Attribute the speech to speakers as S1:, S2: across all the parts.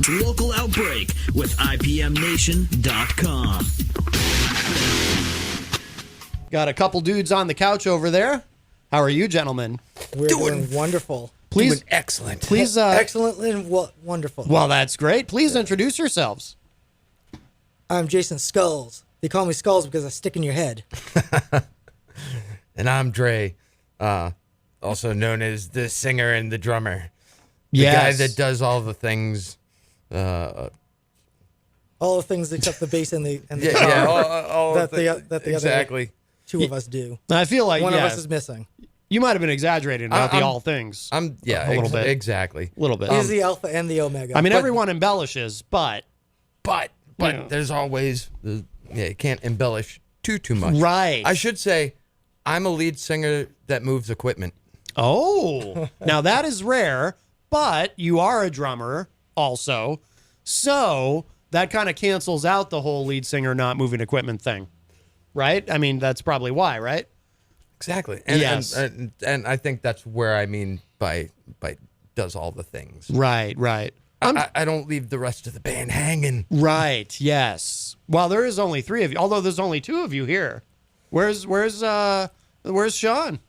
S1: Local Outbreak with IPMNation.com.
S2: Got a couple dudes on the couch over there. How are you, gentlemen?
S3: We're doing wonderful.
S2: Please,
S4: Doing excellent.
S2: Please,
S3: Excellent and wonderful.
S2: well, that's great. Please introduce yourselves.
S3: I'm Jason Skulls. They call me Skulls because I stick in your head.
S4: And I'm Dre, also known as the singer and the drummer. The
S2: Yes.
S4: guy that does all the things.
S3: All the things except the bass and the
S4: Yeah,
S3: guitar
S4: yeah, all
S3: that
S4: of
S3: the
S4: exactly.
S3: other two of us do.
S2: I feel like
S3: One of us is missing.
S2: You might have been exaggerating about the
S4: I'm-
S2: all things.
S4: A
S2: little bit.
S4: Exactly.
S2: A little bit.
S3: He's the alpha and the omega.
S2: I mean, everyone embellishes, but
S4: But
S2: Yeah.
S4: there's always you can't embellish too much.
S2: Right.
S4: I should say, I'm a lead singer that moves equipment.
S2: oh, now that is rare. But you are a drummer also, so that kind of cancels out the whole lead singer not moving equipment thing, right? I mean, that's probably why, right?
S4: Exactly. And,
S2: Yes.
S4: and I think that's where I mean by does all the things.
S2: Right.
S4: I don't leave the rest of the band hanging.
S2: Right. Yes. Well, there is only three of you, although there's only two of you here. Where's Sean?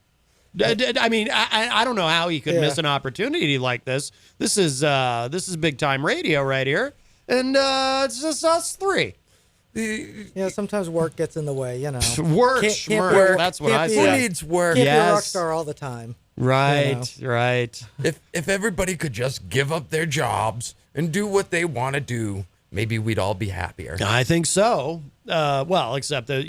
S2: I mean, I don't know how he could miss an opportunity like this. This is big time radio right here, and it's just us three.
S3: Yeah, sometimes work gets in the way, you know.
S2: Work,
S3: Can't
S2: schmirk,
S3: be a-
S2: that's what
S3: can't
S2: I
S3: be
S4: Who
S3: a-
S2: say.
S4: needs work?
S3: Can't be a rock
S2: Yes.
S3: star all the time.
S2: Right, right.
S4: If everybody could just give up their jobs and do what they want to do, maybe we'd all be happier.
S2: I think so. Well, except that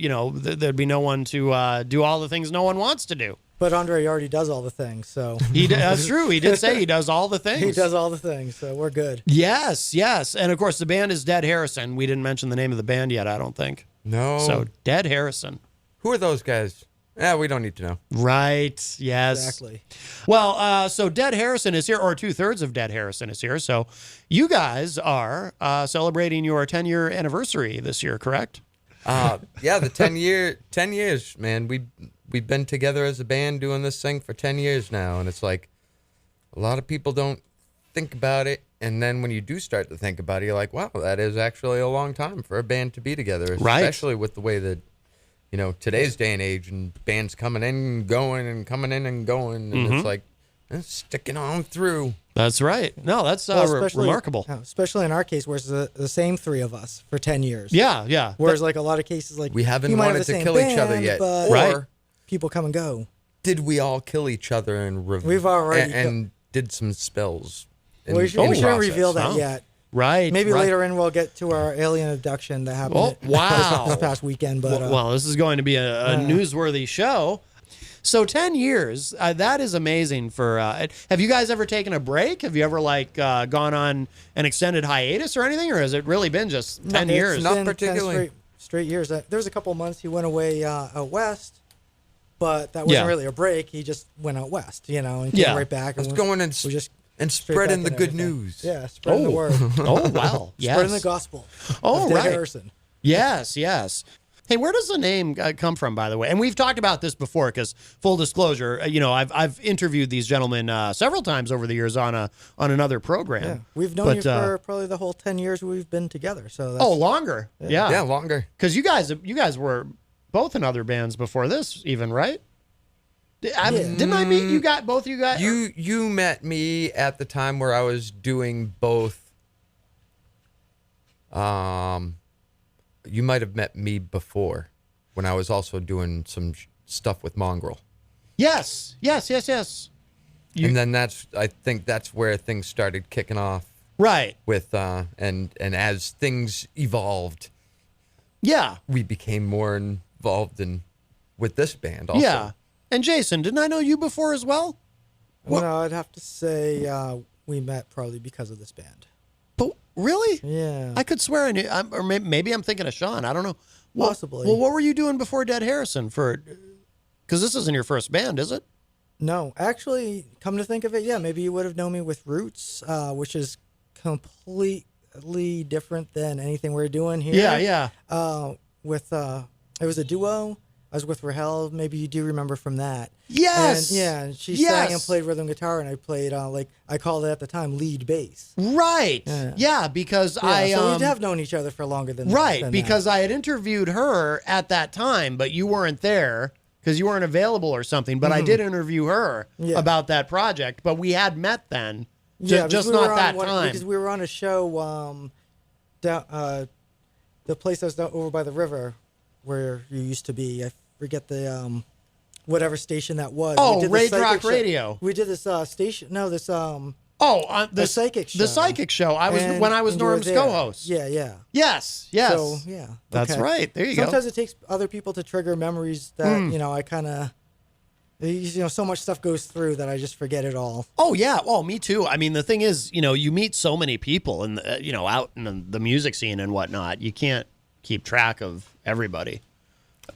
S2: there'd be no one to do all the things no one wants to do.
S3: But Andre already does all the things, so
S2: That's true. He did say he does all the things.
S3: he does all the things, so we're good.
S2: Yes, and of course the band is Dead Harrison. We didn't mention the name of the band yet, I don't think.
S4: No.
S2: So Dead Harrison.
S4: Who are those guys? Yeah, we don't need to know.
S2: Right. Yes.
S3: Exactly.
S2: Well, so Dead Harrison is here, or 2/3 of Dead Harrison is here. So you guys are celebrating your 10-year anniversary this year, correct?
S4: Yeah, the 10 years, man. We've been together as a band doing this thing for 10 years now, and it's like a lot of people don't think about it, and then when you do start to think about it, you're like, wow, that is actually a long time for a band to be together,
S2: Right.
S4: especially with the way that today's day and age and bands coming in and going and coming in and going, and it's like sticking on through.
S2: That's right. No, that's
S3: Well, especially-
S2: remarkable.
S3: Especially in our case, where it's the same three of us for 10 years.
S2: Yeah.
S3: Whereas, like, a lot of cases, like,
S4: We haven't
S3: you might have
S4: wanted
S3: the
S4: to
S3: same
S4: kill each other
S3: band,
S4: yet.
S3: but
S2: Right.
S4: Or
S3: people come and go.
S4: did we all kill each other and
S3: We've already
S4: and did some spells? in-
S3: We
S4: in the
S3: shouldn't
S4: process.
S3: reveal that
S2: Oh.
S3: yet.
S2: Right.
S3: Maybe
S2: right.
S3: later in we'll get to our alien abduction that happened
S2: Oh, wow.
S3: this past weekend. But
S2: Well, this is going to be a newsworthy show. So 10 years, that is amazing. Have you guys ever taken a break? Have you ever gone on an extended hiatus or anything, or has it really been just 10 years?
S3: It's
S4: Not
S3: been 10
S4: particularly.
S3: straight years. There was a couple months he went away out west, but that wasn't
S2: Yeah.
S3: really a break. He just went out west, and came
S2: Yeah.
S3: right back.
S4: Let's
S3: and
S4: go in and
S3: we just straight
S4: spreading
S3: back
S4: the
S3: in
S4: good
S3: everything.
S4: news.
S3: Yeah, spreading the word.
S2: Oh, wow. Yes.
S3: Spreading the gospel.
S2: Oh,
S3: of Dead
S2: right.
S3: Harrison.
S2: Yes. Hey, where does the name come from, by the way? And we've talked about this before, because full disclosure, I've interviewed these gentlemen several times over the years on another program.
S3: Yeah, we've known you for probably the whole 10 years we've been together. So that's,
S2: Longer.
S4: Yeah, longer.
S2: Because you guys were both in other bands before this, even, right? Didn't I meet you guys? Both of you guys?
S4: You met me at the time where I was doing both. You might have met me before, when I was also doing some stuff with Mongrel.
S2: Yes.
S4: And then I think that's where things started kicking off
S2: Right.
S4: with and as things evolved,
S2: Yeah.
S4: we became more involved with this band also.
S2: Yeah. And Jason, didn't I know you before as well?
S3: No, I'd have to say we met probably because of this band.
S2: But really?
S3: Yeah.
S2: I could swear I knew, or maybe I'm thinking of Sean. I don't know.
S3: Possibly.
S2: Well, what were you doing before Dead Harrison? Because this isn't your first band, is it?
S3: No, actually, come to think of it, yeah, maybe you would have known me with Roots, which is completely different than anything we're doing here.
S2: Yeah.
S3: It was a duo. I was with Rahel. Maybe you do remember from that.
S2: Yes.
S3: And, yeah, and she
S2: Yes.
S3: sang and played rhythm guitar, and I played like I called it at the time lead bass.
S2: Right.
S3: Yeah.
S2: Yeah, because
S3: Yeah, so we'd have known each other for longer than
S2: right,
S3: than
S2: because
S3: that.
S2: I had interviewed her at that time, but you weren't there because you weren't available or something. But I did interview her
S3: Yeah.
S2: about that project. But we had met then,
S3: Yeah,
S2: just
S3: because we
S2: not
S3: were
S2: that
S3: on
S2: time.
S3: because we were on a show down the place that was down over by the river where you used to be. I forget the whatever station that was.
S2: Oh,
S3: We did the
S2: Raid
S3: psychic
S2: Rock
S3: show.
S2: Radio.
S3: We did this station. No, this
S2: The
S3: psychic show.
S2: The psychic show. I was
S3: And-
S2: when I was
S3: and you were
S2: Norm's
S3: there.
S2: co-host.
S3: Yeah, yeah.
S2: Yes.
S3: So yeah,
S2: That's
S3: okay.
S2: right. There you
S3: Sometimes
S2: go.
S3: it takes other people to trigger memories that I kind of. So much stuff goes through that I just forget it all.
S2: Oh yeah. Well, me too. I mean, the thing is, you meet so many people and out in the music scene and whatnot. You can't keep track of everybody.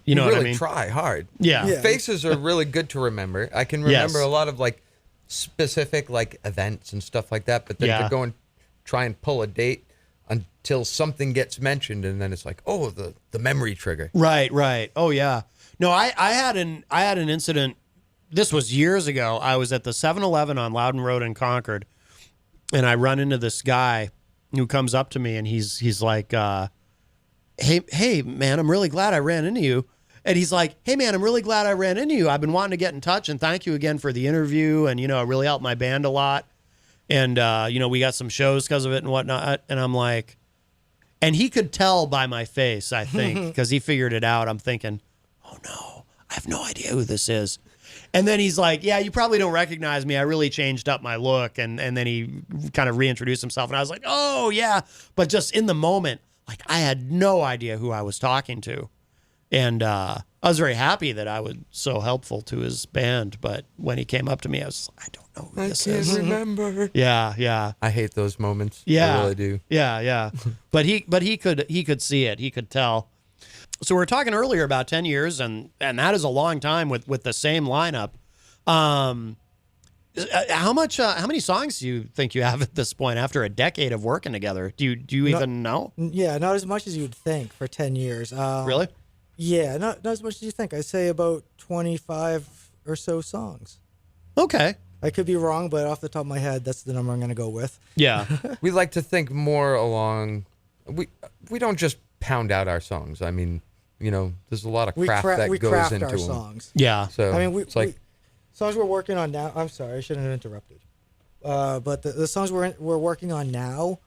S2: You know
S4: really
S2: what I mean?
S4: try hard.
S2: Yeah.
S3: Yeah.
S4: Faces are really good to remember. I can remember
S2: Yes.
S4: a lot of like specific like events and stuff like that, but then
S2: Yeah.
S4: to go and try and pull a date until something gets mentioned, and then it's like, oh, the memory trigger.
S2: Right. Right. Oh yeah. No, I had an incident. This was years ago. I was at the 7-Eleven on Loudon Road in Concord, and I run into this guy who comes up to me, and he's like, hey, man, I'm really glad I ran into you. And he's like, hey, man, I'm really glad I ran into you. I've been wanting to get in touch, and thank you again for the interview. And, it really helped my band a lot. And, we got some shows because of it and whatnot. And I'm like, and he could tell by my face, I think, because he figured it out. I'm thinking, oh, no, I have no idea who this is. And then he's like, yeah, you probably don't recognize me. I really changed up my look. And then he kind of reintroduced himself. And I was like, oh, yeah. But just in the moment, like I had no idea who I was talking to. And I was very happy that I was so helpful to his band. But when he came up to me, I was like, I don't know who this is.
S4: Remember.
S2: Yeah, yeah.
S4: I hate those moments.
S2: Yeah.
S4: I really do.
S2: Yeah, yeah. But he could see it. He could tell. So we were talking earlier about 10 years, and that is a long time with the same lineup. How many songs do you think you have at this point after a decade of working together? Do you even know?
S3: Yeah, not as much as you'd think for 10 years.
S2: Really?
S3: Yeah, not as much as you think. I'd say about 25 or so songs.
S2: Okay.
S3: I could be wrong, but off the top of my head, that's the number I'm going to go with.
S2: Yeah.
S4: We like to think more along. We don't just pound out our songs. I mean, there's a lot of craft that
S3: we
S4: goes
S3: craft
S4: into
S3: our
S4: them.
S3: songs.
S2: Yeah.
S4: So
S3: I mean,
S4: it's like
S3: songs we're working on now. I'm sorry, I shouldn't have interrupted. But the songs we're working on now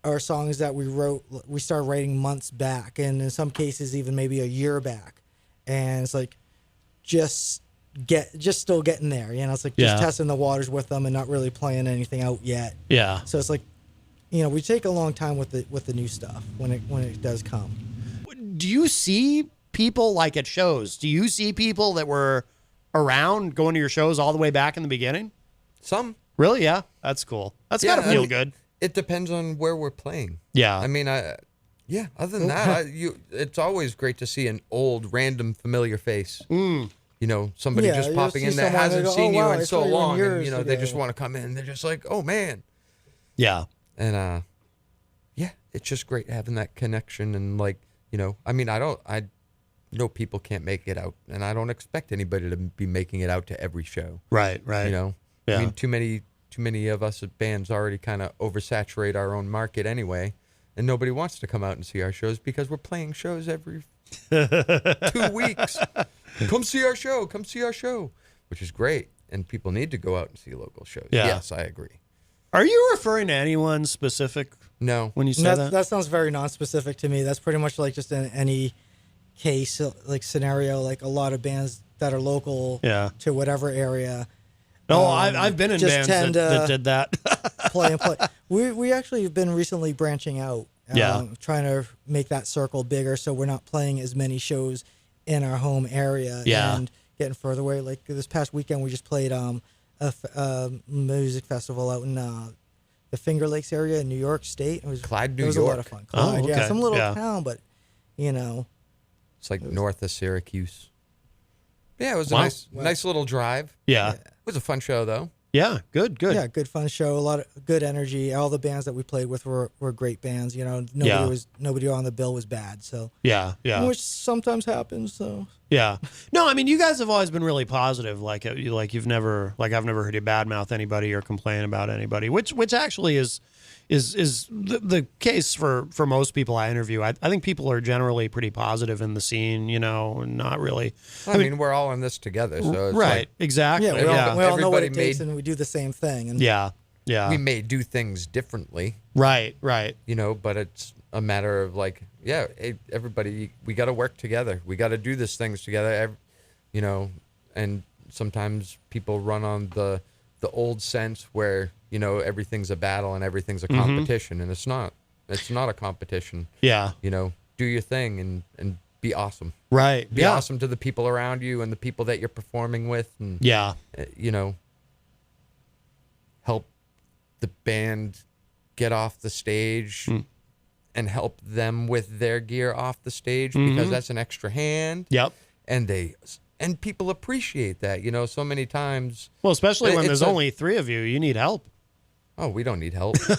S3: are songs that we started writing months back, and in some cases even maybe a year back. And it's like just still getting there. It's like just
S2: Yeah.
S3: testing the waters with them and not really playing anything out yet.
S2: Yeah.
S3: So it's like, we take a long time with the new stuff when it does come.
S2: Do you see people like at shows? Do you see people that were around going to your shows all the way back in the beginning?
S4: some.
S2: Really? Yeah. That's cool. That's got to feel good.
S4: It depends on where we're playing.
S2: Yeah.
S4: I mean, yeah. Other than that, it's always great to see an old, random, familiar face. Somebody
S3: Yeah,
S4: just
S3: you'll
S4: popping
S3: see
S4: in that
S3: someone and
S4: hasn't
S3: go,
S4: seen
S3: "Oh, wow,
S4: you
S3: I
S4: in
S3: saw
S4: so
S3: you in
S4: long, and
S3: yours
S4: they just
S3: today."
S4: want to come in. They're just like, oh man,
S2: Yeah.
S4: and yeah, it's just great having that connection and I mean, I know people can't make it out, and I don't expect anybody to be making it out to every show.
S2: Right. Right.
S4: Yeah. I mean, too many of us at bands already kind of oversaturate our own market anyway, and nobody wants to come out and see our shows because we're playing shows every 2 weeks. Come see our show, which is great, and people need to go out and see local shows.
S2: Yeah.
S4: Yes, I agree.
S2: Are you referring to anyone specific
S4: No,
S2: when you say that?
S3: That sounds very non-specific to me. That's pretty much like just in any case, like scenario, like a lot of bands that are local
S2: Yeah.
S3: to whatever area.
S2: No, I've been in
S3: just
S2: bands
S3: tend
S2: that
S3: to-
S2: did that.
S3: Play and play. We actually have been recently branching out,
S2: Yeah.
S3: trying to make that circle bigger, so we're not playing as many shows in our home area.
S2: Yeah.
S3: And getting further away. Like this past weekend, we just played a music festival out in the Finger Lakes area in New York State. It was
S4: Clyde, New
S3: It was
S4: York.
S3: a lot of fun.
S2: Oh,
S3: Clyde,
S2: okay.
S3: yeah, some little
S2: Yeah.
S3: town, but
S4: it's like north of Syracuse. Yeah, it was
S2: Wow.
S4: a nice little drive.
S2: Yeah.
S4: It was a fun show though.
S2: Yeah, good.
S3: Yeah, good fun show. A lot of good energy. All the bands that we played with were great bands. You know, nobody on the bill was bad. So
S2: Yeah.
S3: which sometimes happens. So
S2: Yeah. No, I mean, you guys have always been really positive. Like I've never heard you badmouth anybody or complain about anybody, which actually is the case for most people I interview. I think people are generally pretty positive in the scene, you know, and not really.
S4: I mean, we're all in this together, so it's
S2: Right.
S4: like,
S2: Exactly.
S3: yeah, we all know what it
S4: Everybody
S3: takes, and we do the same thing. And
S2: Yeah.
S4: we may do things differently,
S2: Right.
S4: you know, but it's a matter of like, yeah, everybody, we got to work together. We got to do these things together, you know, and sometimes people run on the old sense where, you know, everything's a battle and everything's a competition, and it's not a competition.
S2: Yeah.
S4: You know, do your thing and be awesome.
S2: Right.
S4: Be awesome to the people around you and the people that you're performing with. And,
S2: Yeah.
S4: you know, help the band get off the stage and help them with their gear off the stage because that's an extra hand.
S2: Yep.
S4: And people appreciate that, you know, so many times.
S2: Well, especially when
S4: It's
S2: there's only 3 of you, you need help.
S4: Oh, we don't need help.
S3: you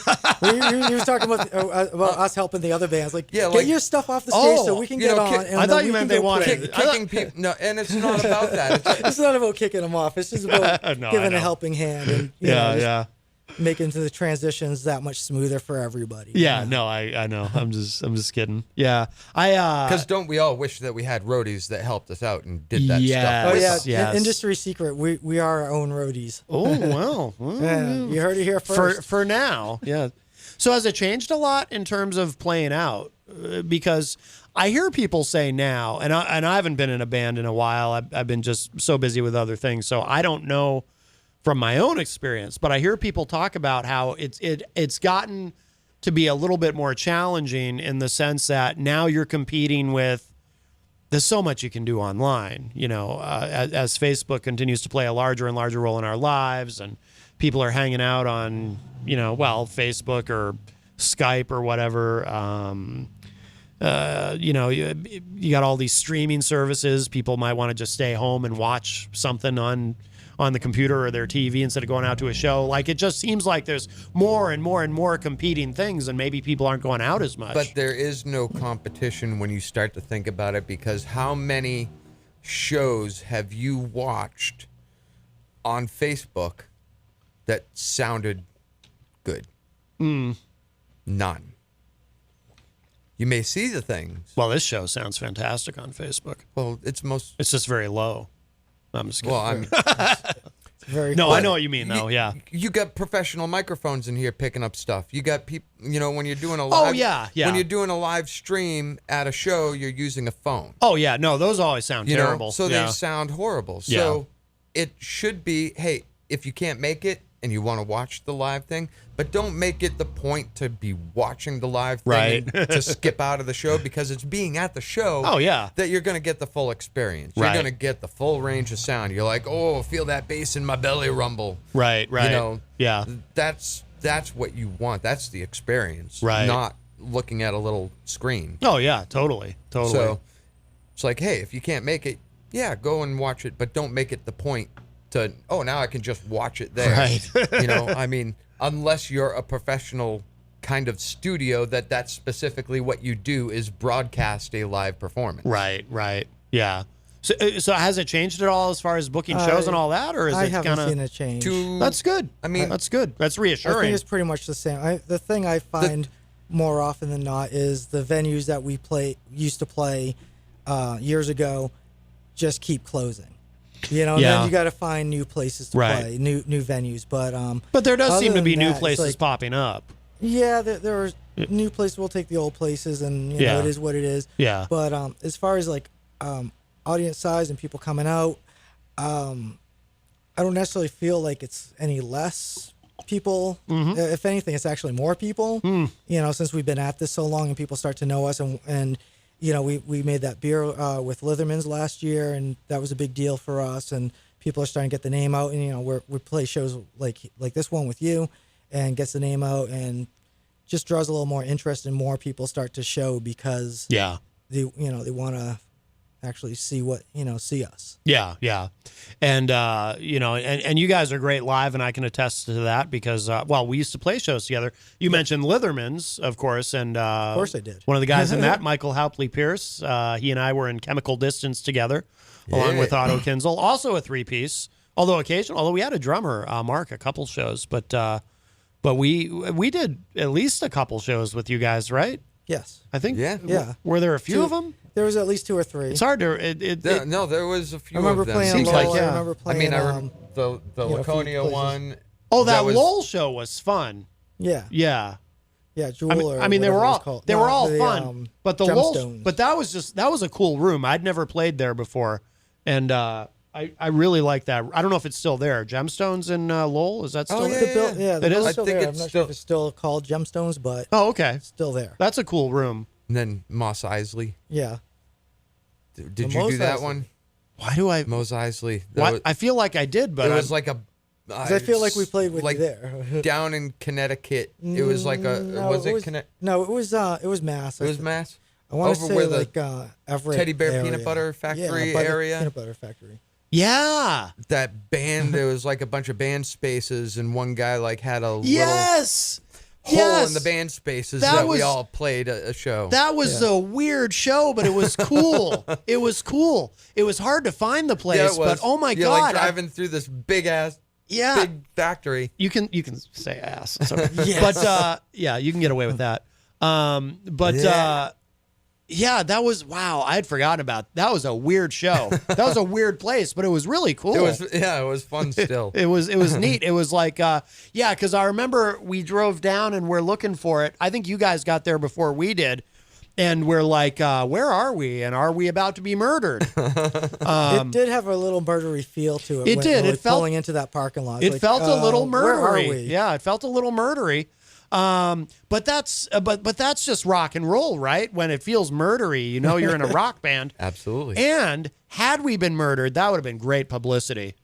S3: were talking about us helping the other bands. Like,
S4: Yeah,
S3: get
S4: like-
S3: your stuff off the stage so
S2: Oh,
S3: we can
S4: you
S3: get
S4: know,
S3: on.
S4: kick-
S3: And
S2: I
S3: then
S2: thought
S3: we
S2: you meant
S3: can
S2: they
S3: go
S2: wanted-
S3: play.
S4: Kicking people. No, and it's not about that. It's
S3: It's not about kicking them off. It's just about
S2: No, I
S3: giving
S2: know.
S3: a helping hand and you know,
S2: Yeah.
S3: just
S2: Yeah.
S3: making the transitions that much smoother for everybody.
S2: Yeah. No, I know. I'm just kidding. Yeah.
S4: because don't we all wish that we had roadies that helped us out and did that
S2: Yes.
S4: stuff?
S3: Oh
S4: with
S3: yeah,
S4: us?
S2: Yes.
S3: industry secret. We are our own roadies.
S2: Oh well.
S3: Yeah, you heard it here first.
S2: For now, yeah. So has it changed a lot in terms of playing out? Because I hear people say now, and I haven't been in a band in a while. I've been just so busy with other things, so I don't know from my own experience. But I hear people talk about how it's gotten to be a little bit more challenging in the sense that now you're competing with. There's so much you can do online, you know, as Facebook continues to play a larger and larger role in our lives, and people are hanging out on, you know, well, Facebook or Skype or whatever. You know, you got all these streaming services. People might want to just stay home and watch something on the computer or their TV instead of going out to a show. Like, it just seems like there's more and more and more competing things, and maybe people aren't going out as much.
S4: But there is no competition when you start to think about it, because how many shows have you watched on Facebook that sounded good? None. You may see the things.
S2: Well, this show sounds fantastic on Facebook.
S4: Well, it's
S2: It's just very low. I'm just kidding.
S4: well, I'm
S3: Very
S2: No,
S3: cool.
S2: I know what you mean, though. Yeah.
S4: You got professional microphones in here picking up stuff. You got people, you know, when you're doing a live,
S2: yeah.
S4: when you're doing a live stream at a show, you're using a phone.
S2: Oh yeah. No, those always sound
S4: You
S2: terrible.
S4: know, so
S2: yeah.
S4: they sound horrible. So it should be, hey, if you can't make it and you want to watch the live thing, but don't make it the point to be watching the live thing
S2: Right.
S4: and to skip out of the show, because it's being at the show
S2: Oh, yeah.
S4: that you're going to get the full experience. You're
S2: Right.
S4: going to get the full range of sound. You're like, oh, feel that bass in my belly rumble.
S2: Right.
S4: You know,
S2: Yeah.
S4: that's what you want. That's the experience,
S2: Right.
S4: not looking at a little screen.
S2: Oh yeah. Totally.
S4: So it's like, hey, if you can't make it, yeah, go and watch it, but don't make it the point to, oh, now I can just watch it there.
S2: Right.
S4: You know, I mean, unless you're a professional kind of studio that's specifically what you do is broadcast a live performance.
S2: Right. Yeah. So has it changed at all as far as booking shows and all that, or is
S3: I
S2: it
S3: haven't
S2: kind
S3: seen
S2: of?
S3: a change.
S2: That's good.
S4: I mean,
S2: that's good. That's
S3: I
S2: reassuring.
S3: think it's pretty much the same. The thing I find more often than not is the venues that we used to play years ago just keep closing. You know, and
S2: Yeah.
S3: then you got to find new places to
S2: Right.
S3: play, new venues. But
S2: there does
S3: other
S2: seem to be
S3: than
S2: new
S3: that, it's
S2: places
S3: like,
S2: popping up.
S3: yeah, there are new places. We'll take the old places, and you know,
S2: Yeah.
S3: it is what it is.
S2: Yeah.
S3: But as far as like audience size and people coming out, I don't necessarily feel like it's any less people. If anything, it's actually more people. You know, since we've been at this so long and people start to know us, and you know, we made that beer with Litherman's last year, and that was a big deal for us. And people are starting to get the name out, and you know, we play shows like this one with you, and gets the name out, and just draws a little more interest, and more people start to show because
S2: Yeah.
S3: they want to actually see us.
S2: Yeah, yeah. And, and you guys are great live, and I can attest to that because, we used to play shows together. You mentioned Litherman's, of course. And, of
S3: course I did.
S2: One of the guys in that, Michael Haupley Pierce, he and I were in Chemical Distance together, along with Otto Kinzel, also a three-piece, although we had a drummer, Mark, a couple shows. But we did at least a couple shows with you guys, right?
S3: Yes.
S2: I think.
S3: Yeah.
S2: Were there a few of them?
S3: There was at least 2 or 3.
S2: It's hard to.
S4: No, there was a few.
S3: I remember
S4: of them.
S3: playing
S2: Seems
S3: Lowell,
S2: like, yeah.
S3: I remember playing.
S4: the Laconia
S3: places.
S4: one.
S2: Oh, that
S4: was,
S2: Lowell show was fun.
S3: Yeah.
S2: Yeah.
S3: Yeah, Jewel.
S2: They were all
S3: the,
S2: fun, but the Lowell,
S3: Gemstones.
S2: but that was a cool room. I'd never played there before, and I really like that. I don't know if it's still there. Gemstones in Lowell, is that still there?
S3: Yeah,
S2: It is?
S3: still
S4: I think
S3: there.
S4: it's
S3: I'm not
S4: still-
S3: sure if it's still called Gemstones, but
S2: Oh, okay.
S3: it's still there.
S2: That's a cool room.
S4: And then Moss Isley.
S3: Yeah.
S4: Did you
S3: Mos
S4: do that
S3: Eisley.
S4: one?
S2: Why do I?
S4: Mos Eisley.
S2: I feel like I did, but
S4: it was like a.
S3: 'Cause I feel like we played with
S4: like
S3: you there.
S4: down in Connecticut. It was like a.
S3: No,
S4: was
S3: it
S4: it
S3: was,
S4: Connecticut?
S3: No, it was Mass.
S4: It was Mass.
S3: I want to
S4: over
S3: say
S4: where the
S3: like Everett
S4: Teddy Bear
S3: area.
S4: Peanut Butter Factory
S3: yeah,
S4: area.
S3: Peanut Butter Factory.
S2: yeah.
S4: That band. There was like a bunch of band spaces, and one guy like had a
S2: Yes.
S4: little hole
S2: Yes.
S4: in the band spaces
S2: That
S4: that,
S2: was-
S4: we all played a show.
S2: That was a weird show, but it was cool. It was cool. It was hard to find the place,
S4: yeah, it was.
S2: but oh my
S4: You're
S2: god,
S4: like driving through this big ass, big factory.
S2: You can say ass. It's okay.
S3: Yes.
S2: But you can get away with that. That was wow. I had forgotten about that. Was a weird show. That was a weird place, but it was really cool.
S4: It was fun still.
S2: It was neat. It was like because I remember we drove down and we're looking for it. I think you guys got there before we did. And we're like, where are we? And are we about to be murdered?
S3: It did have a little murdery feel to it.
S2: It did. It felt
S3: pulling into that parking lot.
S2: It
S3: Like,
S2: felt a little
S3: Where are
S2: murdery.
S3: we?
S2: Yeah, it felt a little murdery. But that's just rock and roll, right? When it feels murdery, you know you're in a rock band.
S4: Absolutely.
S2: And had we been murdered, that would have been great publicity,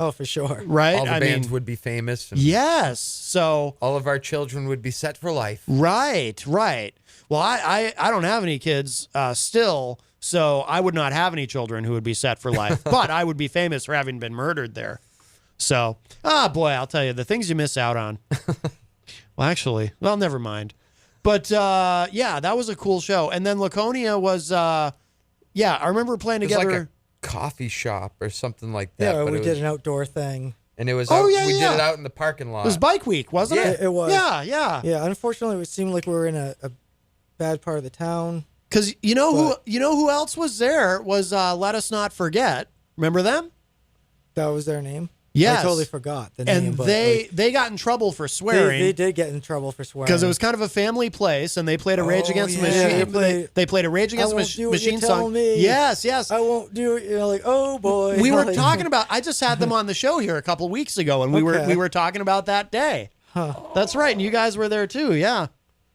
S3: Oh, for sure.
S2: right?
S4: All the
S2: I
S4: bands
S2: mean,
S4: would be famous. And
S2: yes. So
S4: all of our children would be set for life.
S2: right. Well, I don't have any kids still, so I would not have any children who would be set for life. But I would be famous for having been murdered there. So, boy, I'll tell you the things you miss out on. Well, never mind. But that was a cool show. And then Laconia was, I remember playing
S4: It was
S2: together.
S4: like a coffee shop or something like that.
S3: Yeah,
S4: but
S3: we
S4: it
S3: did
S4: was,
S3: an outdoor thing.
S4: and it was.
S2: Oh,
S4: out,
S2: yeah,
S4: we
S2: yeah.
S4: did it out in the parking lot.
S2: It was Bike Week, wasn't
S4: Yeah,
S2: it?
S3: it was.
S2: Yeah.
S3: Yeah, unfortunately, it seemed like we were in a bad part of the town.
S2: Because you know who else was there was Let Us Not Forget. Remember them?
S3: That was their name.
S2: Yes.
S3: I totally forgot the name.
S2: And
S3: but
S2: they got in trouble for
S3: they
S2: swearing.
S3: did get in trouble for swearing.
S2: Because it was kind of a family place, and they played a Rage Against the
S3: yeah.
S2: Machine. They played a Rage Against the
S3: won't do what you
S2: Machine
S3: tell
S2: song.
S3: me.
S2: Yes.
S3: I won't do it. You're like, oh boy.
S2: We were
S3: Like-
S2: talking about. I just had them on the show here a couple weeks ago, and we
S3: Okay.
S2: were talking about that day.
S3: Huh.
S2: That's right, and you guys were there too. Yeah.
S3: A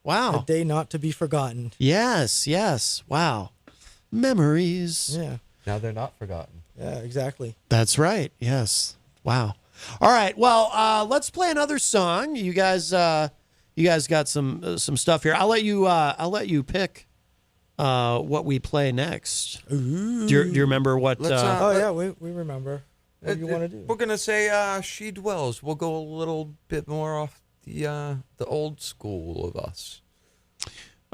S2: Wow.
S3: day not to be forgotten.
S2: Yes. Wow. Memories.
S3: Yeah.
S4: Now they're not forgotten.
S3: Yeah. Exactly.
S2: That's right. Yes. Wow. All right. Well, let's play another song. You guys got some stuff here. I'll let you pick what we play next. Do you remember what?
S4: Let's,
S3: Oh yeah, we remember. What do you want to do?
S4: We're gonna say She Dwells. We'll go a little bit more off the old school of us.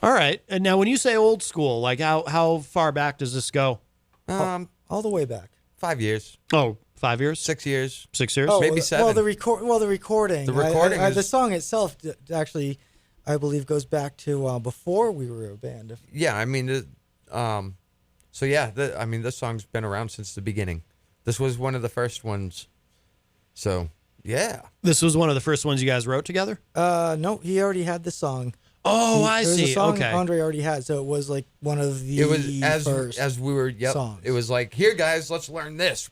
S2: All right. And now, when you say old school, like how far back does this go?
S3: All the way back.
S4: 5 years,
S2: Oh, 5 years,
S4: 6 years.
S2: 6 years.
S3: Oh,
S4: Maybe
S3: well,
S4: 7.
S3: Well, the recording.
S4: The recording
S3: the
S4: is-
S3: song itself actually, I believe, goes back to before we were a band.
S4: Yeah, I mean, so yeah, this song's been around since the beginning. This was one of the first ones. So yeah,
S2: This was one of the first ones you guys wrote together.
S3: No, he already had the song.
S2: Oh, I
S3: It was
S2: see.
S3: a song
S2: Okay.
S3: Andre already had, so it was like one of the
S4: it was
S3: first.
S4: as we were. Yep,
S3: songs.
S4: it was like, here, guys, let's learn this.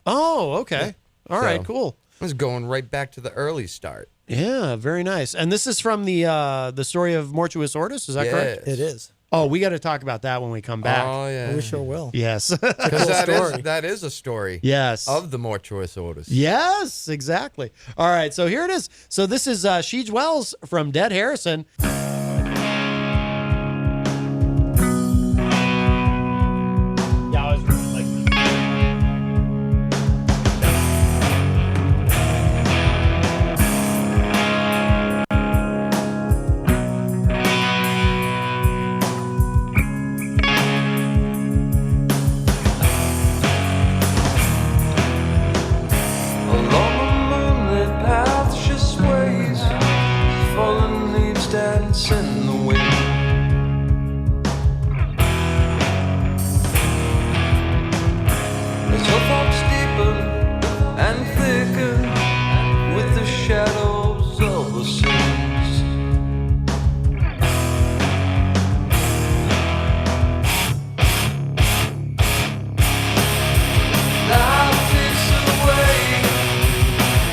S2: Oh, okay. All right.
S4: So-
S2: Cool.
S4: It was going right back to the early start.
S2: Yeah. Very nice. And this is from the story of Mortuus Ortis. Is that correct?
S3: It is.
S2: Oh, we got to talk about that when we come back.
S4: Oh yeah,
S3: We sure will.
S2: Yes.
S4: because
S3: story.
S4: that is a story.
S2: Yes.
S4: Of the Mortuus Ortis.
S2: Yes, exactly. All right, so here it is. So this is She Dwells from Dead Harrison.
S5: dance in the wind. As her thoughts deepen and thicken with the shadows of the sins. Life takes away,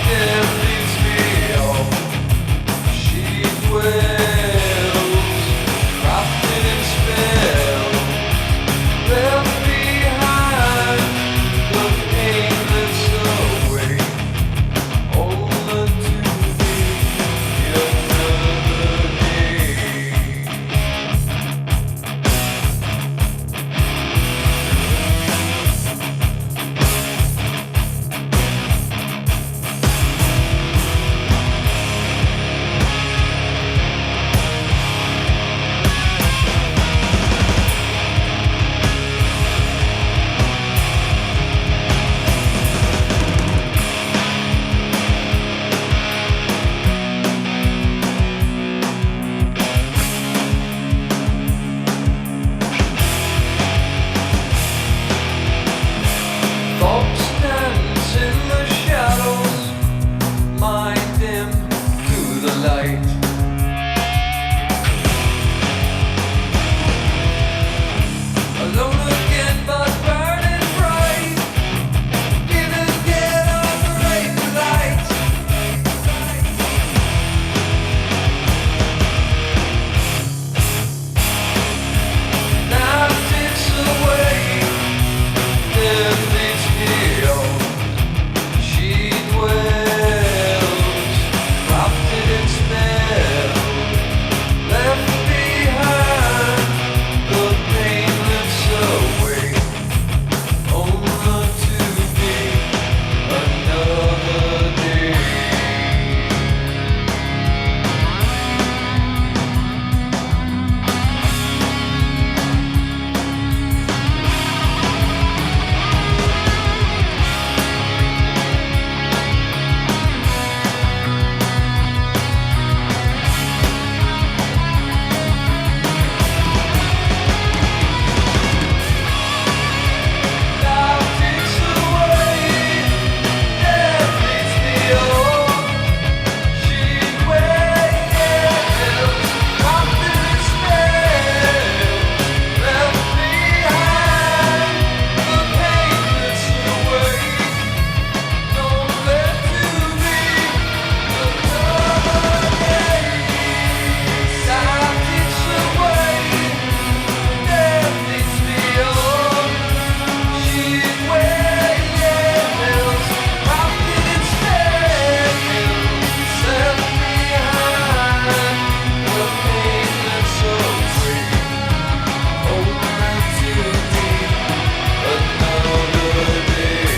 S5: death leaves me on. She dwells, crafted in spell, left behind the pain that's away. Only to be another day. Thoughts dance in the shadows, mind dim to the light. Alone again, but burning bright. Didn't get on the right light. Now takes away. Death leaves me on. She dwells, crafted in spell, left behind the pain lifts away, only to be another day. Life takes away, death leaves me on. She dwells, crafted in spell, left behind the pain that's away. Don't let to be another day. Life takes away, death leaves me on. She dwells, crafted in spell, left behind the pain that's away, only to be another day.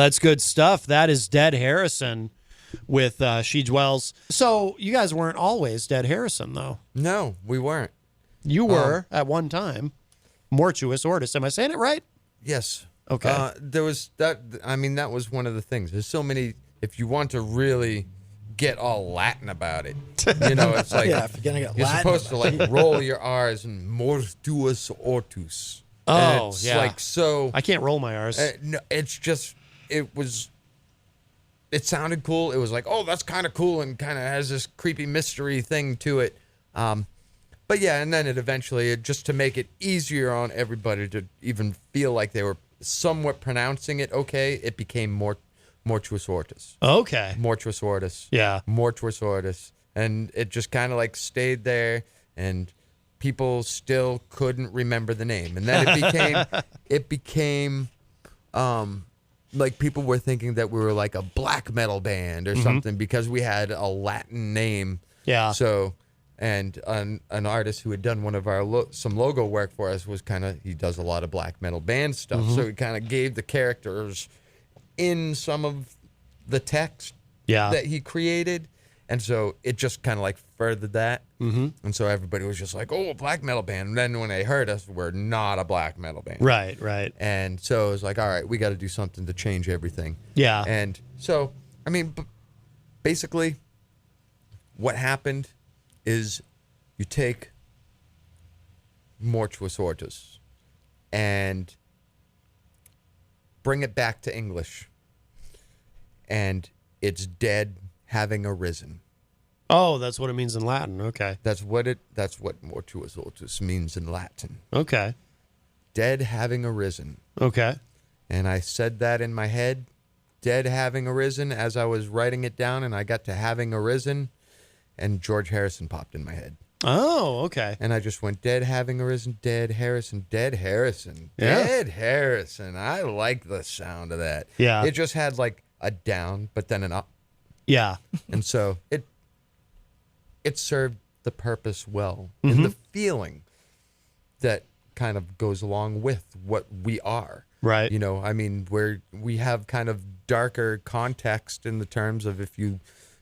S2: That's good stuff. That is Dead Harrison with She Dwells. So you guys weren't always Dead Harrison, though.
S4: No, we weren't.
S2: You were at one time. Mortuous Ortis. Am I saying it right?
S4: Yes.
S2: Okay.
S4: There was that. I mean, that was one of the things. There's so many. If you want to really get all Latin about it, you know, it's like
S3: Yeah, if you're gonna get
S4: you're
S3: Latin
S4: supposed to like roll your R's and mortuus ortus.
S2: Oh,
S4: And it's
S2: yeah.
S4: like so.
S2: I can't roll my R's.
S4: No, it's just it sounded cool. It was like, oh, that's kind of cool and kind of has this creepy mystery thing to it. But yeah, and then just to make it easier on everybody to even feel like they were somewhat pronouncing it okay, it became mortuus ortus.
S2: Okay.
S4: Mortuus ortus.
S2: Yeah.
S4: Mortuus ortus. And it just kind of like stayed there, and people still couldn't remember the name. And then it became like people were thinking that we were like a black metal band or something because we had a Latin name.
S2: Yeah.
S4: So, and an artist who had done one of our some logo work for us was he does a lot of black metal band stuff. So he kind of gave the characters in some of the text
S2: Yeah.
S4: that he created. And so it just kind of like furthered that. Mm-hmm. And so everybody was just like, oh, a black metal band. And then when they heard us, we're not a black metal band.
S2: Right, right.
S4: And so it was like, all right, we got to do something to change everything.
S2: Yeah.
S4: And so, I mean, basically, what happened is you take Mortuus Hortus and bring it back to English. And it's dead having arisen.
S2: Oh, that's what it means in Latin. Okay.
S4: That's what Mortuus Hortus means in Latin.
S2: Okay.
S4: Dead having arisen.
S2: Okay.
S4: And I said that in my head, dead having arisen, as I was writing it down, and I got to having arisen, and George Harrison popped in my head.
S2: Oh, okay.
S4: And I just went, dead having arisen, dead Harrison, dead Harrison,
S2: Yeah.
S4: dead Harrison. I like the sound of that.
S2: Yeah.
S4: It just had like a down, but then an up.
S2: Yeah.
S4: And so it served the purpose well. And the feeling that kind of goes along with what we are.
S2: Right.
S4: You know, I mean, we have kind of darker context in the terms of if you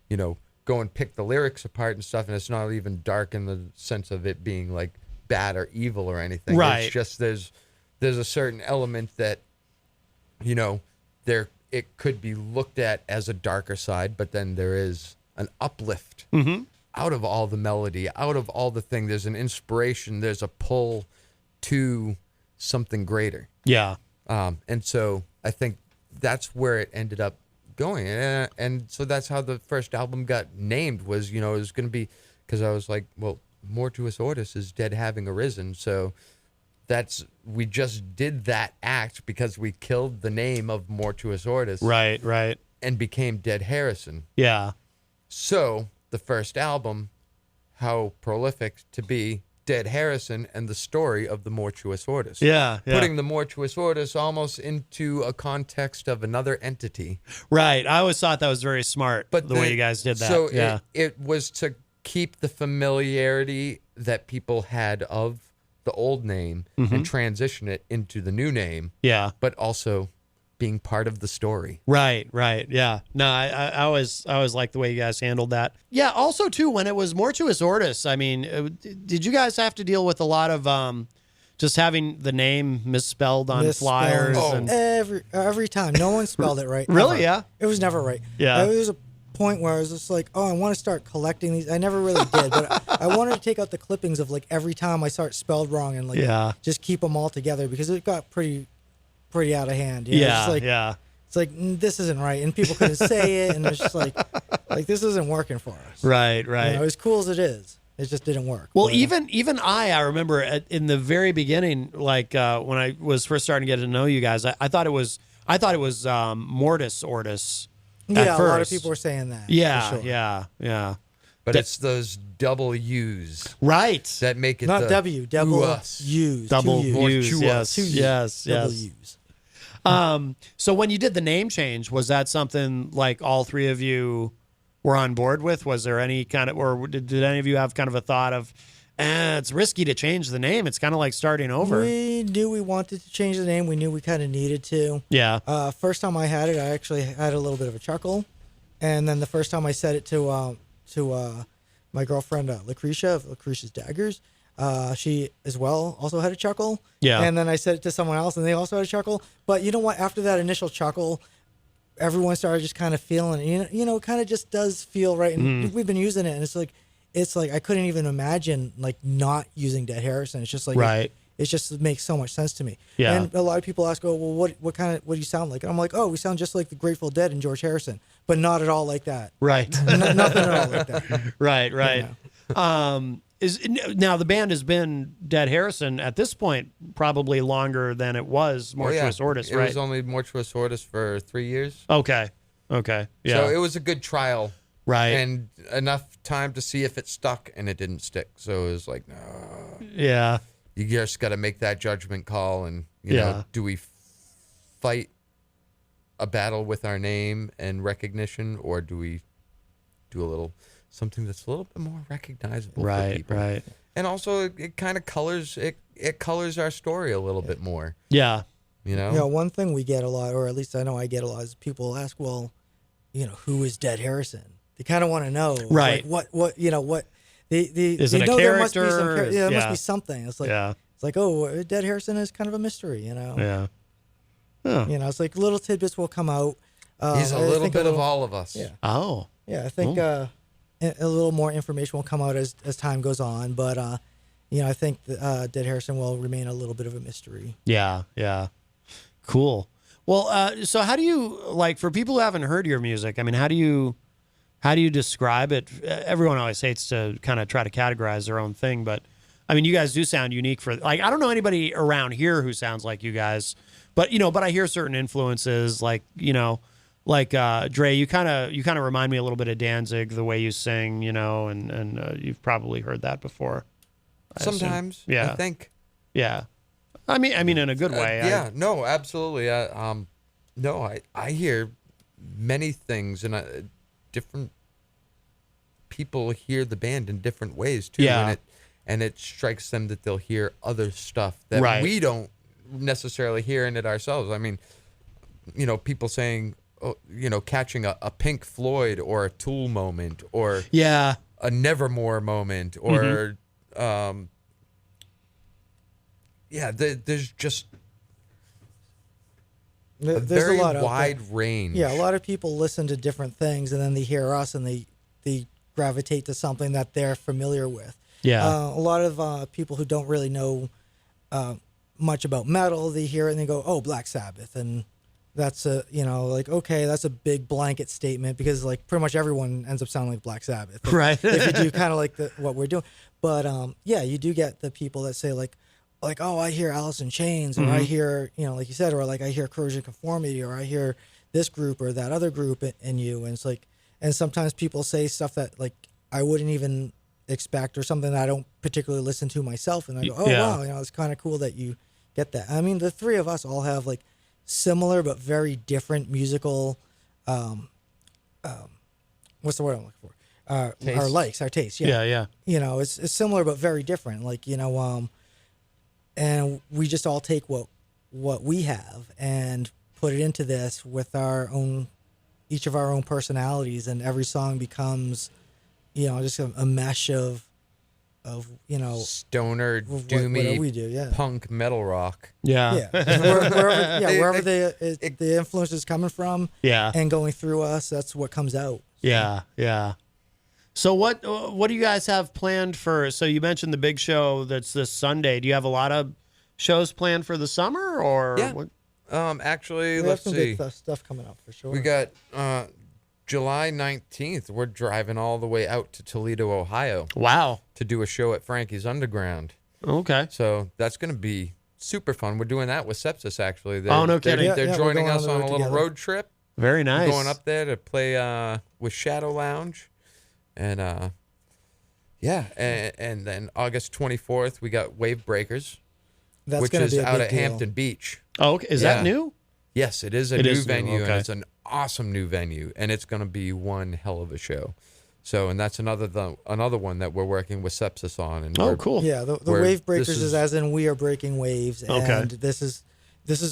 S4: know, go and pick the lyrics apart and stuff, and it's not even dark in the sense of it being like bad or evil or anything.
S2: Right.
S4: It's just there's a certain element that, you know, it could be looked at as a darker side, but then there is an uplift out of all the melody, out of all the thing. There's an inspiration, there's a pull to something greater.
S2: Yeah.
S4: And so I think that's where it ended up going. And so that's how the first album got named, was, you know, it was going to be, because I was like, well, Mortuus Hortus is dead having arisen. So we just did that act because we killed the name of Mortuus Hortus.
S2: Right, right.
S4: And became Dead Harrison.
S2: Yeah.
S4: So the first album, how prolific to be Dead Harrison and the story of the Mortuus Hortus.
S2: Yeah, yeah.
S4: Putting the Mortuus Hortus almost into a context of another entity.
S2: Right. I always thought that was very smart,
S4: But
S2: the way you guys did that.
S4: So
S2: yeah.
S4: it was to keep the familiarity that people had of the old name and transition it into the new name.
S2: Yeah.
S4: But also being part of the story.
S2: Right, right. Yeah. No, I always liked the way you guys handled that. Yeah. Also, too, when it was Mortuus Hortus, I mean, did you guys have to deal with a lot of just having the name misspelled on flyers? And...
S3: Every time. No one spelled it right.
S2: Really?
S3: Ever.
S2: Yeah.
S3: It was never right.
S2: Yeah.
S3: There was a point where I was just like, oh, I want to start collecting these. I never really did, but I wanted to take out the clippings of like every time I saw it spelled wrong and like just keep them all together, because it got pretty out of hand. You know?
S2: Yeah,
S3: it's like,
S2: yeah.
S3: It's like, this isn't right, and people couldn't say it, and it's just like this isn't working for us.
S2: Right, right.
S3: You know, as cool as it is, it just didn't work.
S2: Well,
S3: but,
S2: even I remember in the very beginning, like when I was first starting to get to know you guys, I thought it was Mortuus Hortus.
S3: Yeah, a lot of people were saying that.
S2: Yeah,
S3: for sure.
S2: yeah.
S4: But it's those double U's.
S2: Right.
S4: That make it
S3: Not
S4: the
S3: W, double
S4: us.
S3: U's.
S2: Double
S3: two
S2: U's.
S3: U's.
S2: Yes,
S3: Two U's.
S2: yes,
S3: Double
S2: yes.
S3: U's.
S2: So when you did the name change, was that something like all three of you were on board with? Was there any kind of, or did any of you have kind of a thought of, it's risky to change the name. It's kind of like starting over.
S3: We knew we wanted to change the name. We knew we kind of needed to.
S2: Yeah.
S3: First time I had it, I actually had a little bit of a chuckle. And then the first time I said it to my girlfriend, Lucretia of Lucretia's Daggers, she as well also had a chuckle.
S2: Yeah.
S3: And then I said it to someone else, and they also had a chuckle. But you know what? After that initial chuckle, everyone started just kind of feeling it. You know, it kind of just does feel right. And we've been using it, and it's like I couldn't even imagine like not using Dead Harrison. It's just like
S2: Right.
S3: It just makes so much sense to me.
S2: Yeah.
S3: And a lot of people ask, "Oh, well, what do you sound like?" And I'm like, "Oh, we sound just like the Grateful Dead and George Harrison, but not at all like that.
S2: Right.
S3: Nothing at all like that."
S2: Right. Right. Now the band has been Dead Harrison at this point probably longer than it was Mortuus Hortus, right?
S4: It was only Mortuus Hortus for 3 years.
S2: Okay. Yeah.
S4: So it was a good trial.
S2: Right.
S4: And enough time to see if it stuck, and it didn't stick. So it was like, no.
S2: Yeah.
S4: You just got to make that judgment call, and you know, do we fight a battle with our name and recognition, or do we do a little something that's a little bit more recognizable for people?
S2: Right.
S4: And also, it kind of colors it colors our story a little bit more.
S2: Yeah.
S4: You know.
S3: You know, one thing we get a lot, or at least I know I get a lot, is people ask, "Well, you know, who is Dead Harrison?" They kind of want to know,
S2: Right?
S3: Like, what
S2: Is
S3: they
S2: it a
S3: know there must be
S2: character?
S3: some, there must
S2: Yeah.
S3: be something. It's like
S2: Yeah.
S3: it's like, oh, Dead Harrison is kind of a mystery, you know.
S2: Yeah. Huh.
S3: You know, it's like little tidbits will come out.
S4: He's a
S3: I
S4: little
S3: think
S4: bit of all of us.
S3: Yeah.
S2: Oh.
S3: Yeah, I think a little more information will come out as time goes on, but you know, I think Dead Harrison will remain a little bit of a mystery.
S2: Yeah. Yeah. Cool. Well, so how do you, like, for people who haven't heard your music, I mean, how do you describe it? Everyone always hates to kind of try to categorize their own thing, but I mean, you guys do sound unique for, like, I don't know anybody around here who sounds like you guys, but, you know, but I hear certain influences, like, you know, like Dre, you kind of remind me a little bit of Danzig, the way you sing, you know, and you've probably heard that before. I assume.
S4: Sometimes,
S2: Yeah.
S4: I think.
S2: Yeah. I mean, in a good way.
S4: Yeah, no, absolutely. No, I hear many things, and different people hear the band in different ways too.
S2: Yeah.
S4: And it strikes them that they'll hear other stuff that
S2: Right.
S4: we don't necessarily hear in it ourselves. I mean, you know, people saying, oh, you know, catching a Pink Floyd or a Tool moment or
S2: Yeah.
S4: a Nevermore moment or there's just a
S3: There's
S4: very
S3: a lot out
S4: wide
S3: there.
S4: range.
S3: Yeah, a lot of people listen to different things, and then they hear us, and they gravitate to something that they're familiar with.
S2: Yeah.
S3: A lot of people who don't really know much about metal, they hear it and they go, "Oh, Black Sabbath," and that's a, you know, like, okay, that's a big blanket statement because like pretty much everyone ends up sounding like Black Sabbath,
S2: Right.
S3: if you do kind of like what we're doing. But yeah, you do get the people that say like, oh, I hear Alice in Chains, or I hear, you know, like you said, or like I hear Corrosion Conformity, or I hear this group or that other group in you, and it's like, and sometimes people say stuff that like I wouldn't even expect, or something that I don't particularly listen to myself, and I go, oh
S2: Yeah.
S3: wow, you know, it's kind of cool that you get that. I mean, the three of us all have like similar but very different musical what's the word I'm looking for? Our likes, our tastes.
S2: Yeah. Yeah.
S3: You know, it's similar but very different. Like, you know, and we just all take what we have and put it into this with each of our own personalities, and every song becomes, you know, just a mesh of you know,
S4: stoner,
S3: what
S4: doomy,
S3: we do, yeah.
S4: punk, metal rock.
S2: Yeah.
S3: wherever the influence is coming from,
S2: Yeah.
S3: and going through us, that's what comes out.
S2: Yeah, yeah. So what do you guys have planned for? So you mentioned the big show that's this Sunday. Do you have a lot of shows planned for the summer, or
S4: Yeah.
S2: what?
S4: Actually,
S3: We have
S4: let's
S3: some
S4: see.
S3: good stuff coming up for sure.
S4: We got July 19th. We're driving all the way out to Toledo, Ohio,
S2: Wow.
S4: to do a show at Frankie's Underground.
S2: Okay.
S4: So that's going to be super fun. We're doing that with Sepsis, actually.
S2: Oh, no kidding.
S3: Yeah,
S4: They're
S3: we're
S4: joining
S3: going on
S4: us
S3: the
S4: on a
S3: road
S4: little
S3: together.
S4: road trip.
S2: Very nice.
S4: We're going up there to play with Shadow Lounge. And and then August 24th, we got Wave Breakers,
S3: That's
S4: which
S3: gonna
S4: is
S3: be a
S4: out
S3: big
S4: at
S3: deal.
S4: Hampton Beach.
S2: Oh, okay. Is
S4: Yeah.
S2: that new?
S4: Yes, it is a
S2: It
S4: new
S2: is new,
S4: venue,
S2: okay.
S4: and it's an awesome new venue, and it's going to be one hell of a show. So, and that's another one that we're working with Sepsis on. And
S2: Oh,
S4: we're-
S2: cool.
S3: Yeah, the
S4: where
S3: Wave Breakers
S4: this
S3: is as in we are breaking waves, and
S2: Okay.
S3: this is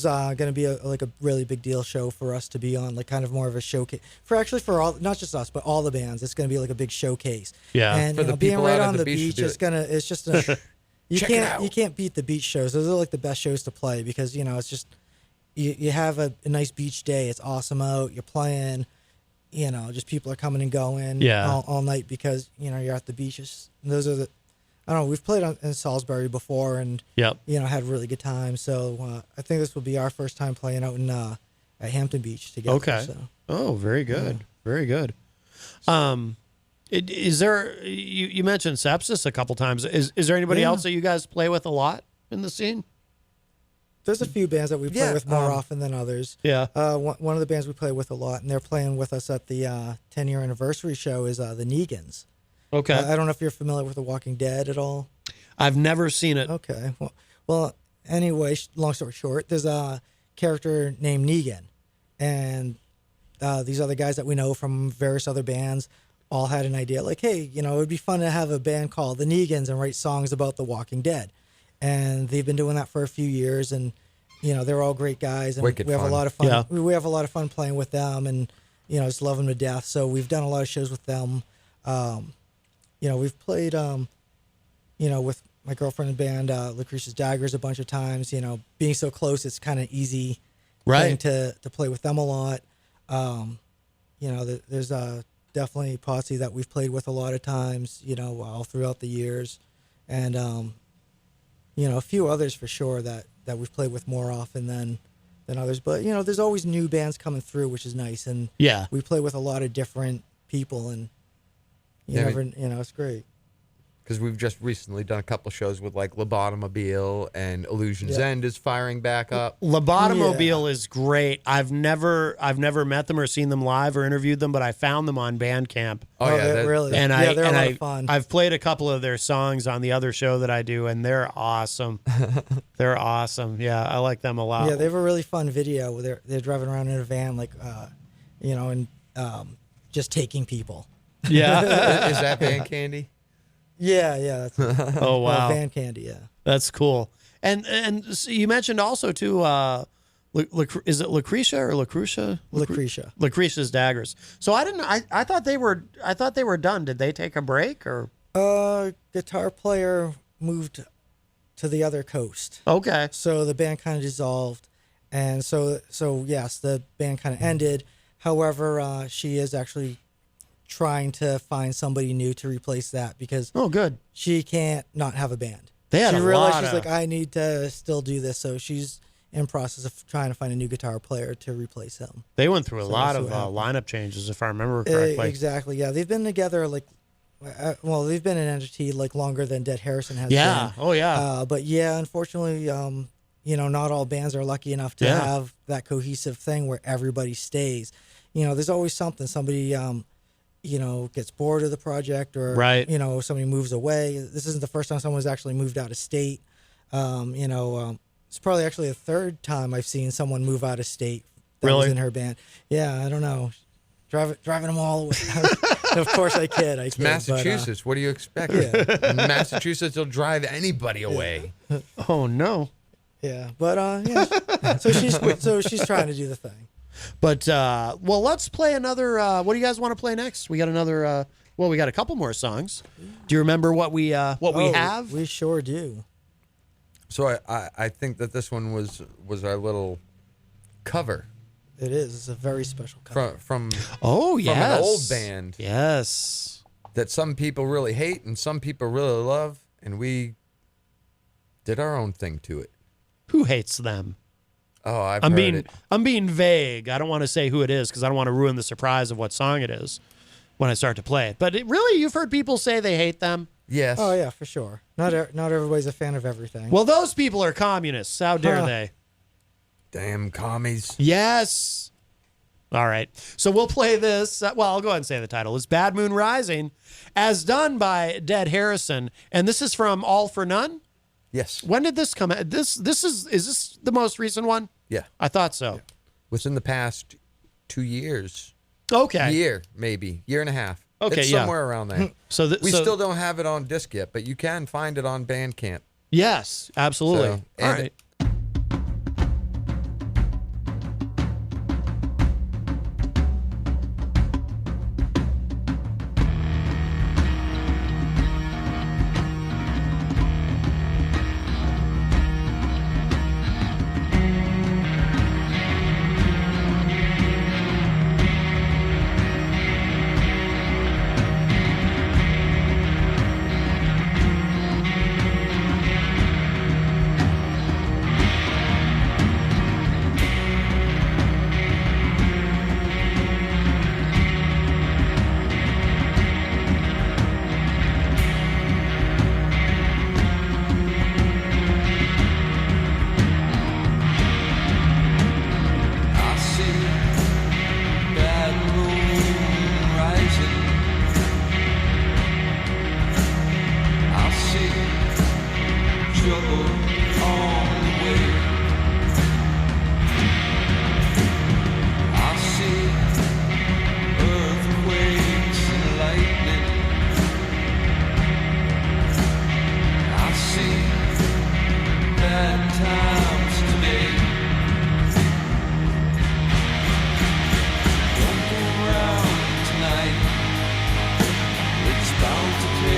S3: going to be a really big deal show for us to be on, like kind of more of a showcase for all, not just us but all the bands. It's going to be like a big showcase.
S2: Yeah.
S3: and
S4: For
S3: you
S4: the
S3: know, being
S4: people
S3: right
S4: out at
S3: on
S4: the
S3: the
S4: beach to
S3: beach
S4: do
S3: it's just a,
S4: Check it out.
S3: you can't beat the beach shows. Those are like the best shows to play because, you know, it's just you have a nice beach day. It's awesome out. You're playing. You know, just people are coming and going
S2: Yeah.
S3: all night because, you know, you're at the beaches. Those are I don't know. We've played in Salisbury before, and
S2: Yep.
S3: you know, had really good times. So I think this will be our first time playing out in at Hampton Beach together.
S2: Okay.
S3: So.
S2: Oh, very good. Very good. Is there, you mentioned Sepsis a couple times. Is there anybody
S3: Yeah.
S2: else that you guys play with a lot in the scene?
S3: There's a few bands that we play
S4: Yeah,
S3: with more often than others.
S2: Yeah.
S3: One of the bands we play with a lot, and they're playing with us at the 10-year anniversary show, is the Negans.
S2: Okay.
S3: I don't know if you're familiar with The Walking Dead at all.
S2: I've never seen it.
S3: Okay. Well. Anyway, long story short, there's a character named Negan, and these other guys that we know from various other bands all had an idea, like, hey, you know, it would be fun to have a band called the Negans and write songs about The Walking Dead. And they've been doing that for a few years, and you know, they're all great guys, and
S4: Wicked
S3: we have
S4: fun.
S3: a lot of fun.
S2: Yeah.
S3: We have a lot of fun playing with them, and you know, just love them to death. So we've done a lot of shows with them. we've played, with my girlfriend and band, Lucretia's Daggers a bunch of times. Being so close, it's kind of easy thing to play with them a lot. There's definitely Posse that we've played with a lot of times, all throughout the years. And, a few others for sure that we've played with more often than others. But, there's always new bands coming through, which is nice. And we play with a lot of different people, and it's great.
S4: Because we've just recently done a couple shows with like Lobotomobile, and Illusion's End is firing back up.
S2: Lobotomobile is great. I've never met them or seen them live or interviewed them, but I found them on Bandcamp.
S4: Oh yeah,
S3: really?
S2: And
S3: they're a lot of fun.
S2: I've played a couple of their songs on the other show that I do, and they're awesome. They're awesome. Yeah, I like them a lot.
S3: Yeah, they have a really fun video where they're driving around in a van, like, and just taking people.
S4: Yeah, is that Band Candy?
S3: Yeah. That's
S2: oh wow,
S3: Van Candy. Yeah,
S2: that's cool. And so you mentioned also too. Is it Lucretia or Lucretia?
S3: Lucretia.
S2: Lucretia's Daggers. So I thought they were done. Did they take a break or?
S3: Guitar player moved to the other coast.
S2: Okay.
S3: So the band kind of dissolved, and so yes, the band kind of ended. However, she is actually trying to find somebody new to replace that, because
S2: good.
S3: She can't not have a band.
S2: She
S3: realized she's like, I need to still do this, so she's in process of trying to find a new guitar player to replace him.
S2: They went through a lot of lineup changes, if I remember correctly.
S3: Exactly. Yeah, they've been together they've been an entity like longer than Dead Harrison has.
S2: Yeah.
S3: been.
S2: Oh yeah.
S3: But yeah, unfortunately, not all bands are lucky enough to have that cohesive thing where everybody stays. There's always somebody gets bored of the project, or somebody moves away. This isn't the first time someone's actually moved out of state. It's probably actually the third time I've seen someone move out of state that was in her band. Yeah, I don't know. Driving them all away. Of course I kid.
S4: It's Massachusetts. What do you expect? Yeah. Massachusetts will drive anybody away.
S2: Oh no.
S3: Yeah, but so she's trying to do the thing.
S2: But let's play another. What do you guys want to play next? We got another. We got a couple more songs. Do you remember what we have?
S3: We sure do.
S4: So I think that this one was our little cover.
S3: It is. It's a very special cover
S4: from
S2: yes,
S4: from an old band.
S2: Yes,
S4: that some people really hate and some people really love, and we did our own thing to it.
S2: Who hates them?
S4: Oh, I'm
S2: being vague. I don't want to say who it is because I don't want to ruin the surprise of what song it is when I start to play it. But you've heard people say they hate them?
S4: Yes.
S3: Oh yeah, for sure. Not everybody's a fan of everything.
S2: Well, those people are communists. How dare they?
S4: Damn commies.
S2: Yes. All right. So we'll play this. I'll go ahead and say the title. It's Bad Moon Rising, as done by Dead Harrison. And this is from All for None?
S4: Yes.
S2: When did this come out? Is this the most recent one?
S4: Yeah.
S2: I thought so.
S4: Yeah. Within the past 2 years.
S2: Okay.
S4: Year and a half.
S2: Okay,
S4: it's somewhere around there. We still don't have it on disc yet, but you can find it on Bandcamp.
S2: Yes, absolutely. All right.
S5: Bound to pay.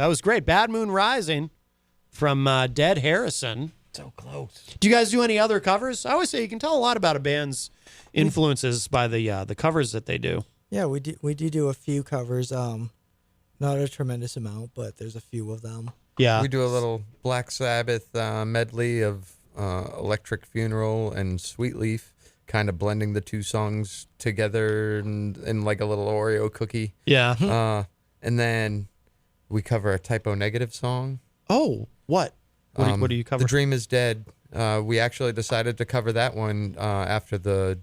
S2: that was great. Bad Moon Rising from Dead Harrison.
S4: So close.
S2: Do you guys do any other covers? I always say you can tell a lot about a band's influences by the covers that they do.
S3: Yeah, we do a few covers. Not a tremendous amount, but there's a few of them.
S2: Yeah.
S4: We do a little Black Sabbath medley of Electric Funeral and Sweet Leaf, kind of blending the two songs together in like a little Oreo cookie.
S2: Yeah.
S4: And then we cover a Typo Negative song.
S2: Oh, what? What do you cover?
S4: The Dream is Dead. We actually decided to cover that one after the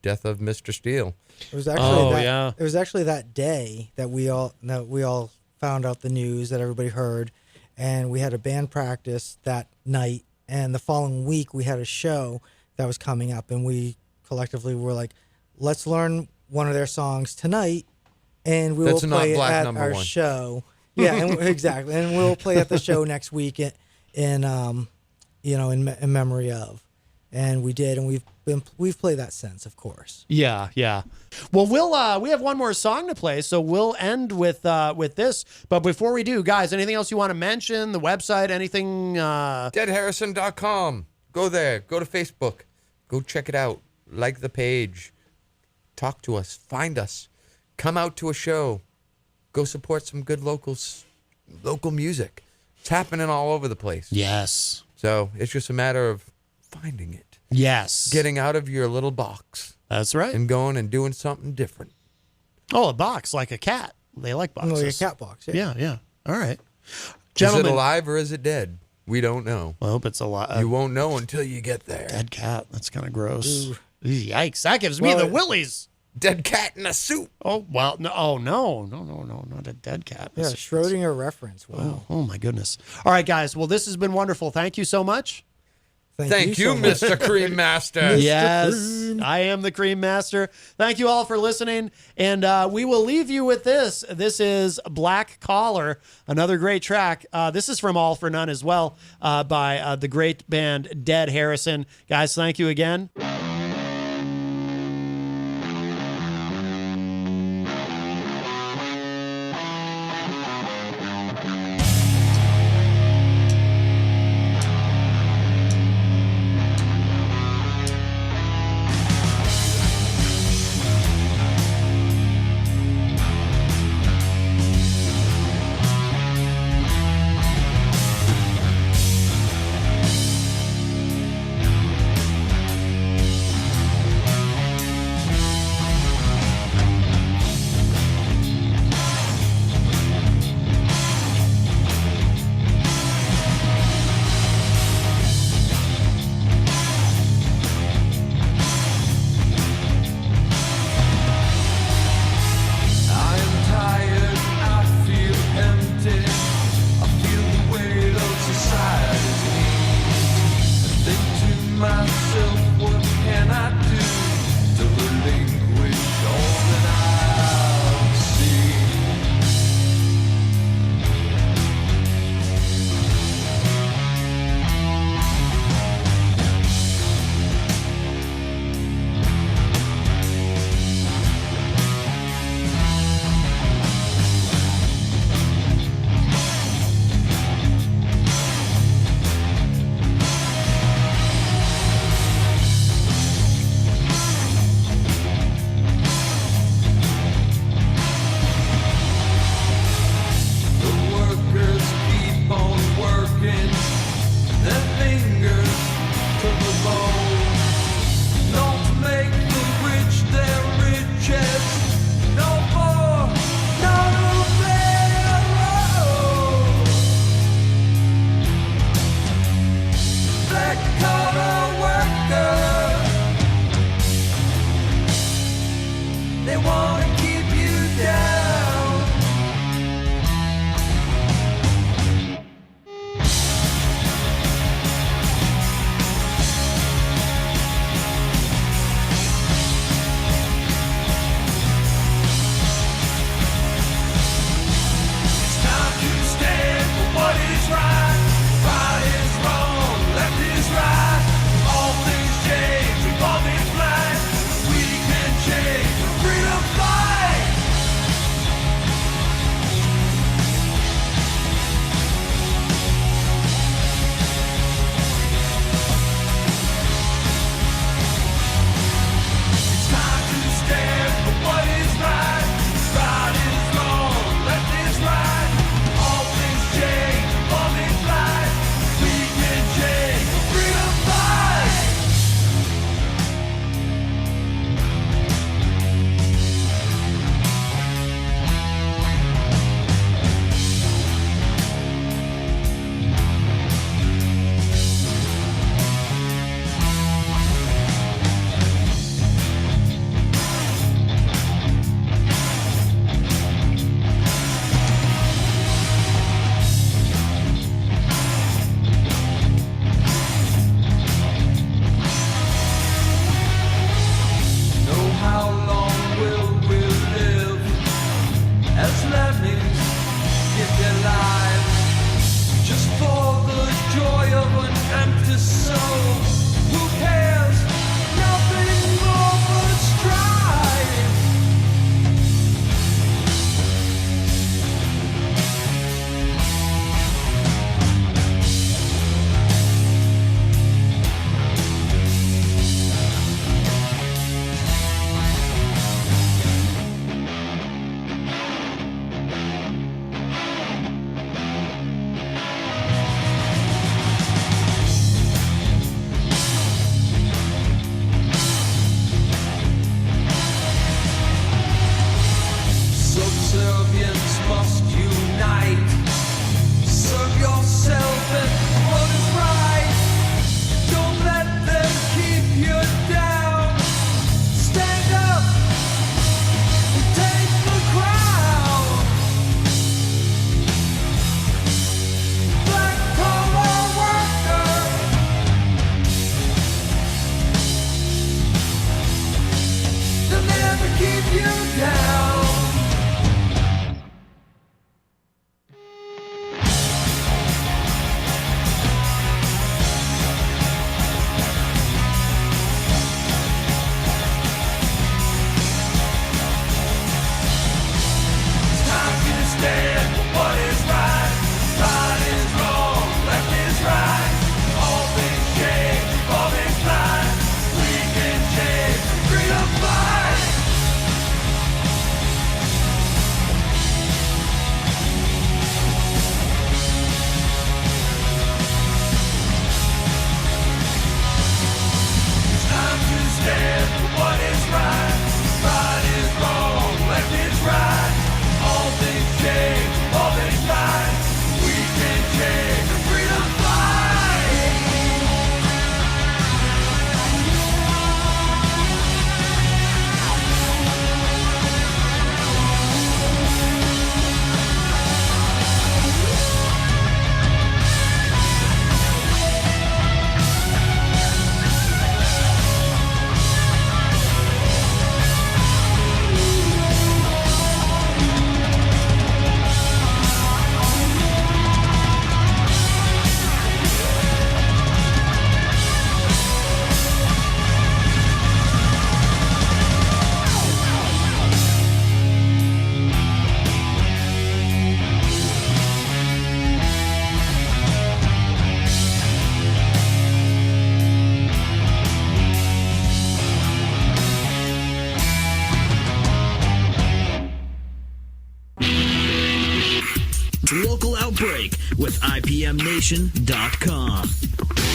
S4: death of Mr. Steele.
S3: It was actually
S2: yeah.
S3: It was actually that day that we all found out the news, that everybody heard, and we had a band practice that night. And the following week we had a show that was coming up, and we collectively were like, "Let's learn one of their songs tonight, and we will play it at our show." Yeah, and exactly, and we'll play at the show next week in memory of. And we did, and we've played that since, of course.
S2: Yeah, yeah. Well, we have one more song to play, so we'll end with this. But before we do, guys, anything else you want to mention? The website, anything?
S4: Deadharrison.com. Go there. Go to Facebook. Go check it out. Like the page. Talk to us. Find us. Come out to a show. Go support some good local music. It's happening all over the place.
S2: Yes.
S4: So it's just a matter of finding it.
S2: Yes.
S4: Getting out of your little box.
S2: That's right.
S4: And going and doing something different.
S2: Oh, a box, like a cat. They like boxes.
S3: Like a cat box. Yeah.
S2: Yeah. All right.
S4: Gentlemen, is it alive or is it dead? We don't know.
S2: I hope it's alive.
S4: You won't know until you get there.
S2: Dead cat. That's kind of gross. Ooh. Yikes. That gives me the willies.
S4: Dead cat in a suit.
S2: Oh, well, no. Oh, no, not a dead cat.
S3: Yeah, Schrodinger reference. Wow.
S2: Oh, my goodness. All right, guys. Well, this has been wonderful. Thank you so much.
S4: Thank you, Mr. Cream Master.
S2: Yes, I am the Cream Master. Thank you all for listening. And we will leave you with this. This is Black Collar, another great track. This is from All for None as well, by the great band Dead Harrison. Guys, thank you again.
S1: Outbreak with IPMNation.com.